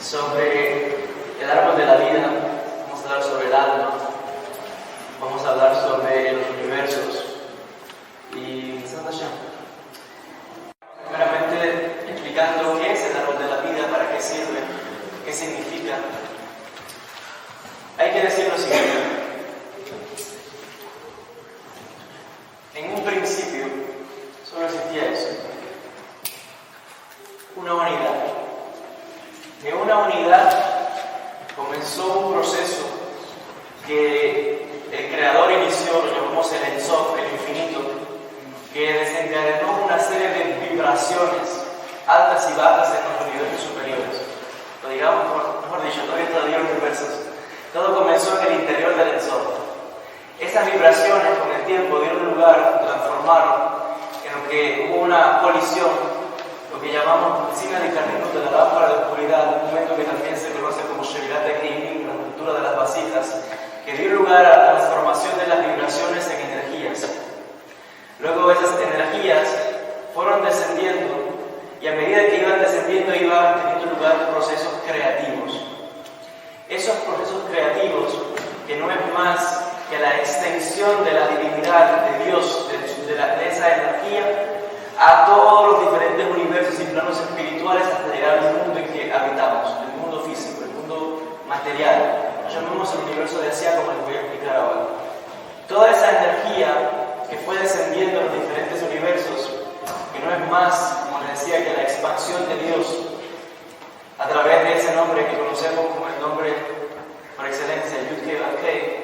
sobre el árbol de la vida, vamos a hablar sobre el alma, vamos a hablar sobre los universos y primeramente explicando qué es el árbol de la vida, para qué sirve, qué significa. Hay que decir lo siguiente: en un principio solo existía eso, una unidad. De una unidad comenzó un proceso que el Creador inició, lo llamamos el Ein Sof, el infinito, que desencadenó una serie de vibraciones altas y bajas en los universos superiores. Lo digamos, mejor dicho, todavía universos. Todo comenzó en el interior del Ein Sof. Esas vibraciones con el tiempo dieron lugar, transformaron en lo que hubo una colisión, lo que llamamos Sina de Carnot, de la lámpara de oscuridad, un momento que también se conoce como Shevirat Kelim, la cultura de las vasijas, que dio lugar a la transformación de las vibraciones en energías. Luego esas energías fueron descendiendo y a medida que iban descendiendo iban teniendo lugar procesos creativos. Esos procesos creativos, que no es más que la extensión de la divinidad de Dios, de esa energía, a todos los diferentes universos y planos espirituales hasta llegar al mundo en que habitamos, el mundo físico, el mundo material. Lo llamamos el universo de Asia, como les voy a explicar ahora. Toda esa energía que fue descendiendo en los diferentes universos, que no es más, como les decía, que la expansión de Dios a través de ese nombre que conocemos como el nombre por excelencia, Yud-Kei Vav-Kei,